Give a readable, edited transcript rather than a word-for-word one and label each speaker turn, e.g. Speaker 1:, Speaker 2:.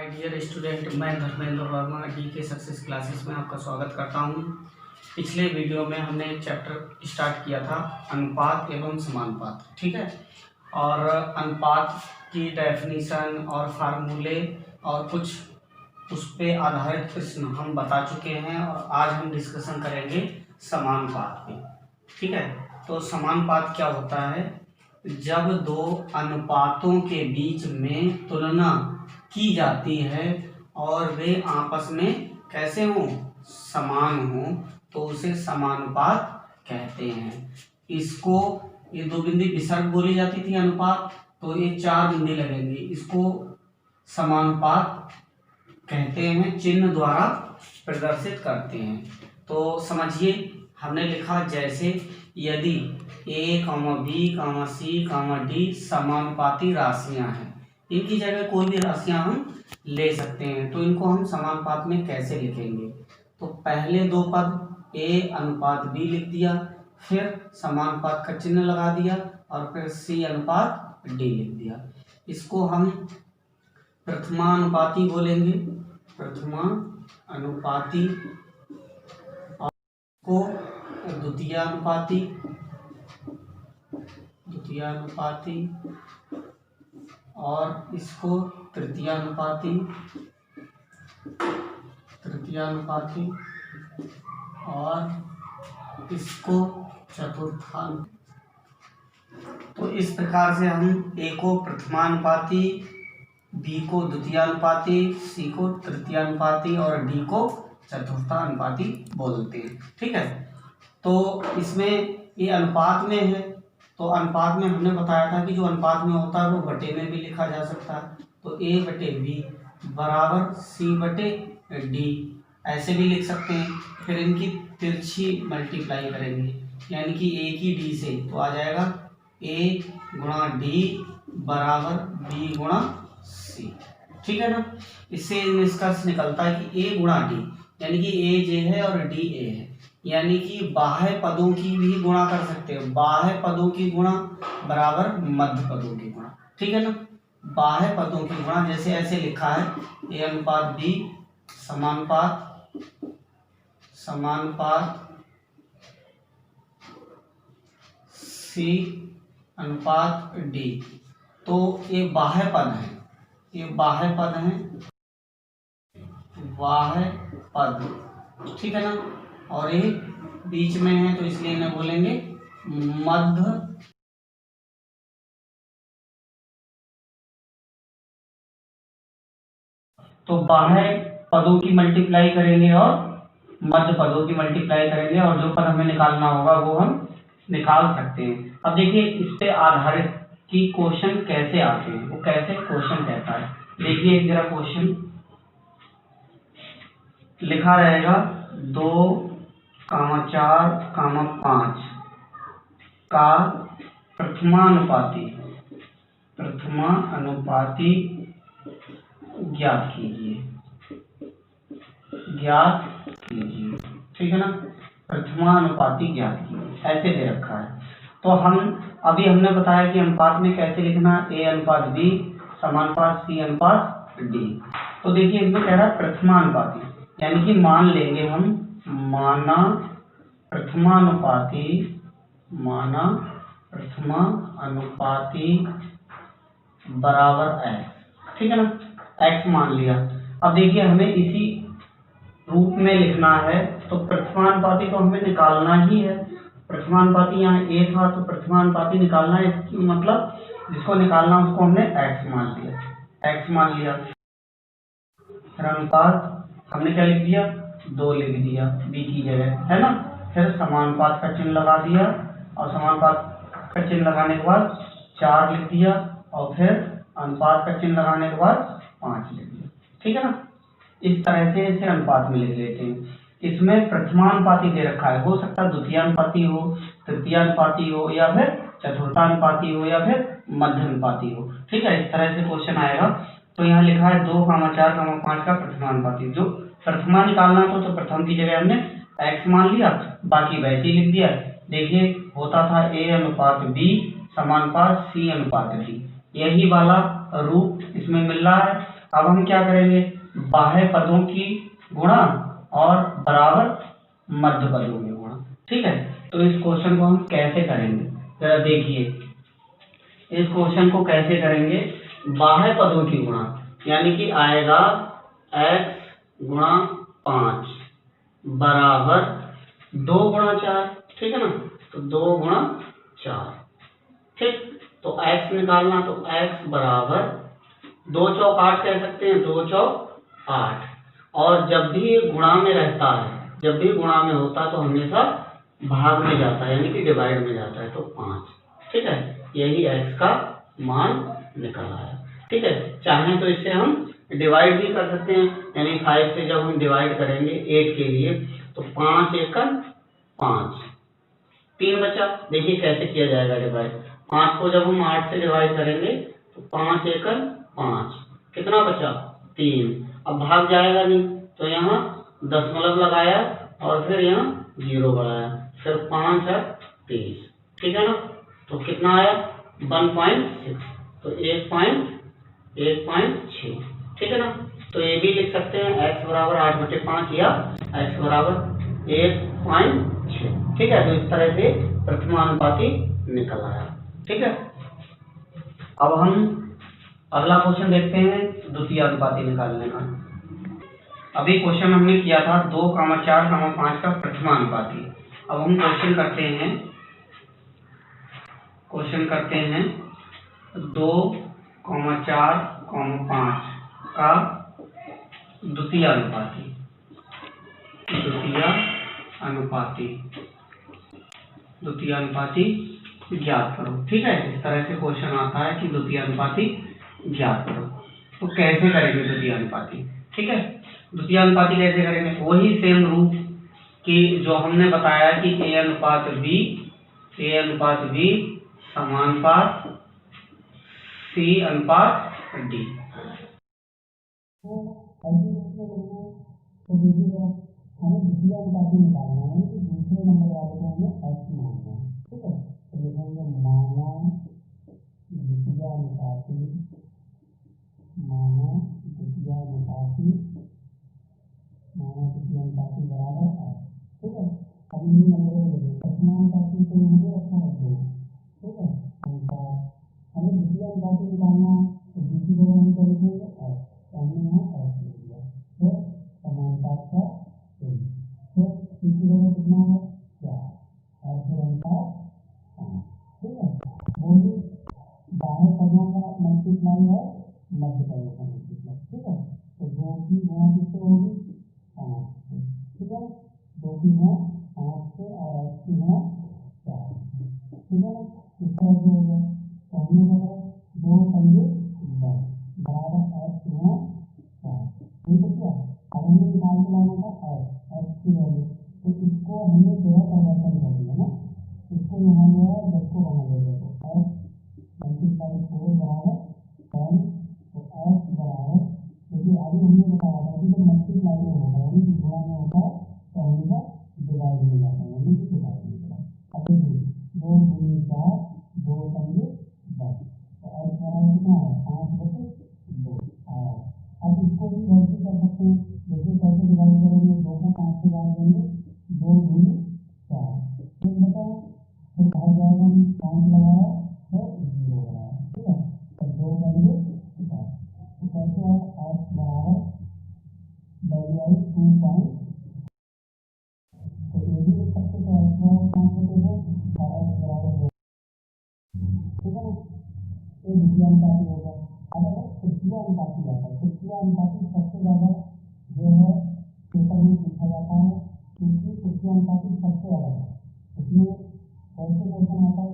Speaker 1: Hi dear student, मैं Dharmendra Verma D के success classes में आपका स्वागत करता हूं। पिछले वीडियो में हमने एक चैप्टर स्टार्ट किया था अनुपात एवं समानुपात, ठीक है। और अनुपात की डेफिनीशन और फार्मूले और कुछ उस पे आधारित प्रश्न हम बता चुके हैं और आज हम डिस्कशन करेंगे समानुपात पे, ठीक है। तो समानुपात क्या होता है? जब दो अनुपातों के बीच में तुलना की जाती है और वे आपस में कैसे हों, समान हों, तो उसे समानुपात कहते हैं। इसको ये दो बिंदी विसर्ग बोली जाती थी अनुपात, तो ये चार बिंदी लगेंगे, इसको समानुपात कहते हैं, चिन्ह द्वारा प्रदर्शित करते हैं। तो समझिए, हमने लिखा जैसे यदि a, b, c, d समानुपाती राशियां हैं, इनकी जगह कोई भी राशियां हम ले सकते हैं, तो इनको हम समानुपात में कैसे लिखेंगे? तो पहले दो पद a अनुपात b लिख दिया, फिर समानुपात का चिन्ह लगा दिया और फिर c अनुपात d लिख दिया। इसको हम प्रथमानुपाती बोलेंगे, प्रथमानुपाती, और को द्वितीयानुपाती, द्वितीयानुपाती, और इसको तृतीयानुपाती, तृतीयानुपाती, और इसको चतुर्थानुपाती। तो इस प्रकार से हम a को प्रथमानुपाती, b को द्वितीयानुपाती, c को तृतीयानुपाती और d को चतुर्थानुपाती बोलते हैं, ठीक है। तो इसमें ये अनुपात में है, तो अनुपात में हमने बताया था कि जो अनुपात में होता है वो बटे में भी लिखा जा सकता है। तो a बटे b बराबर c बटे d ऐसे भी लिख सकते हैं। फिर इनकी तिरछी मल्टीप्लाई करेंगे, यानी कि a की d से, तो आ जाएगा a गुणा d बराबर b गुणा c, ठीक है ना। इससे निष्कर्ष निकलता है कि a गुणा d यानी कि a j है और d a है, यानी कि बाह्य पदों की भी गुणा कर सकते हैं। बाह्य पदों की गुणा बराबर मध्य पदों की गुणा, ठीक है ना। बाह्य पदों की गुणा जैसे ऐसे लिखा है a अनुपात b समानुपात c अनुपात d, तो ये बाह्य पद है, ये बाह्य पद है, बाह्य पद, ठीक है ना। और ये बीच में है तो इसलिए इन्हें बोलेंगे मध्य तो बाह्य पदों की मल्टीप्लाई करेंगे और मध्य पदों की मल्टीप्लाई करेंगे और जो पद हमें निकालना होगा वो हम निकाल सकते हैं। अब देखिए इस पे आधारित कि क्वेश्चन कैसे आते हैं, वो कैसे क्वेश्चन कहता है। देखिए एक जरा क्वेश्चन लिखा रहेगा 2, 4, 5 का प्रथमानुपाती ज्ञात कीजिए, ठीक है ना। प्रथमानुपाती ज्ञात कीजिए ऐसे दे रखा है। तो हम अभी हमने बताया कि अनुपात में कैसे लिखना, a अनुपात b समानुपात c अनुपात d। तो देखिए इसमें कह रहा है प्रथमानुपाती, यानी कि मान लेंगे हम, माना प्रथमानुपाती बराबर x, ठीक है ना। x मान लिया। अब देखिए हमें इसी रूप में लिखना है, तो प्रथमानुपाती तो हमें निकालना ही है। प्रथमानुपाती यहाँ a था तो प्रथमानुपाती निकालना है, इसकी मतलब जिसको निकालना उसको हमने x मान लिया। फिर अनुपात हमने क्या लिख दिया, 2 लिख दिया b की जगह, है ना। फिर समानुपात का चिन्ह लगा दिया और समानुपात का चिन्ह लगाने के बाद 4 लिख दिया और फिर अनुपात का चिन्ह लगाने के बाद 5 लिख दिया, ठीक है ना। इस तरह से इसे अनुपात में लिख लेते हैं। इसमें प्रथमानुपाती दे रखा है, हो सकता है द्वितीयानुपाती हो, तृतीयानुपाती हो, या फिर चतुर्थानुपाती हो, या फिर मध्यानुपाती हो, ठीक है। इस तरह से क्वेश्चन आएगा। तो यहाँ लिखा है 2, 4, 5 का प्रथमानुपाती, जो प्रथमा निकालना था तो प्रथम की जगह हमने x मान लिया, बाकी वैसे ही लिख दिया। देखिए होता था a अनुपात b समानुपात c अनुपात d, यही वाला रूप इसमें मिल रहा है। अब हम क्या करेंगे, बाह्य पदों की गुणा और बराबर मध्य पदों की गुणा। ठीक है, तो इस क्वेश्चन को हम कैसे करेंगे जरा देखिए। इस क्वेश्चन को कैसे करेंगे, बाह्य पदों की गुणा, यानी कि आएगा x गुणा 5 बराबर 2 गुणा 4। ठीक है ना, तो 2 गुणा 4। ठीक, तो x निकालना, तो x बराबर 2 चौक 8 कह सकते हैं, 2 चौक 8। और जब भी ये गुणा में रहता है, जब भी गुणा में होता है तो हमेशा भाग में जाता है, यानी कि डिवाइड में जाता है, तो 5। ठीक है, यही x का मान निकल आया। ठीक है, चाहें तो इससे हम डिवाइड भी कर सकते हैं, यानी 5 से जब हम डिवाइड करेंगे 8 के लिए, तो 5 एकम 5, 3 बचा। देखिए कैसे किया जाएगा डिवाइड। 5 को जब हम 8 से डिवाइड करेंगे तो 5 एकम 5, कितना बचा 3। अब भाग जाएगा नहीं, तो यहाँ दशमलव लगाया और फिर यहाँ 0 बढ़ाया, फिर 5 और 23। ठीक है ना, तो कितना आया 1.6, तो 1.6। ठीक है ना, तो ये भी लिख सकते हैं x बराबर 8/5 या x बराबर 1.6। ठीक है, तो इस तरह से प्रथमानुपाती निकल आया। ठीक है, अब हम अगला क्वेश्चन देखते हैं द्वितीय अनुपाती निकालने का। अभी क्वेश्चन हमने किया था 2, 4, 5 का प्रथमानुपाती। अब हम क्वेश्चन करते हैं 2, 4, 5 का द्वितीय अनुपाती ज्ञात करो। ठीक है, इस तरह से क्वेश्चन आता है कि द्वितीय अनुपाती ज्ञात करो। तो कैसे करेंगे द्वितीय अनुपाती। ठीक है, द्वितीय अनुपाती कैसे करेंगे, वही सेम रूप कि जो हमने बताया कि a अनुपात b समानुपात c अनुपात d। हमें द्वितीय अनुपाती निकालना है, तो दूसरे नंबर वाले को हमें x मानना है। ठीक है, तो लिखेंगे माना द्वितीय अनुपाती बराबर x। ठीक है, अब इन नंबरों को लिखेंगे, प्रथमानुपाती तो यहाँ पे रखा है 2। ठीक है, अनुपात हमें द्वितीय अनुपाती निकालना है, तो दूसरी जगह हम क्या लिखेंगे x, तो हमने यहाँ x लिख दिया। फिर समानुपात का फिर तीसरी जगह कितना है 4 और फिर अनुपात 5। ठीक है, वही बाह्य पदों का मल्टीप्लाई है मध्य पदों का मल्टीप्लाई। ठीक है, तो 2 की गुणा किससे होगी 5 से। ठीक है, 2 की गुणा 5 से और x की गुणा 4। ठीक है ना, इस तरह से हो गया। तो हमने क्या 2 पंजे 10 बराबर x गुणा 4। ठीक है, क्या अब हमें निकाल के लाना था x की वैल्यू, तो इसको हमने जो है परिवर्तन कर दिया ना, इसको यहाँ जो है 10 को वहाँ ले गया, तो x मल्टीप्लाई 4 बराबर 10। तो x बराबर, क्योंकि अभी हमने बताया था कि जब मल्टीप्लाई में होता है यानी कि गुणा में होता है तो हमेशा डिवाइड में जाता है, यानी कि डिवाइड में जाता है। अब देखिए 2 दूनी 4, 2 पंजे 10, तो x बराबर कितना है 5/2 आया। अब इसको भी वैसे कर सकते हैं, जैसे कैसे डिवाइड करेंगे, 2 को 5 से डिवाइड करेंगे, 2 दूनी 4, फिर बचा फिर भाग जाएगा, 5 लगाया तो 0 बनाया। ठीक है, तो 2 पंजे 10, तो कैसे है x बराबर वैल्यू आई 2. तो ये भी लिख सकते हैं x बराबर 5/2 और x बराबर 2। ठीक है ना, ये द्वितीय अनुपाती होगा। अब अगर तृतीय अनुपाती आता है, तृतीय अनुपाती सबसे ज्यादा जो है पेपर में पूछा जाता है, क्योंकि तृतीय अनुपाती सबसे अलग है। इसमें कैसे क्वेश्चन आता है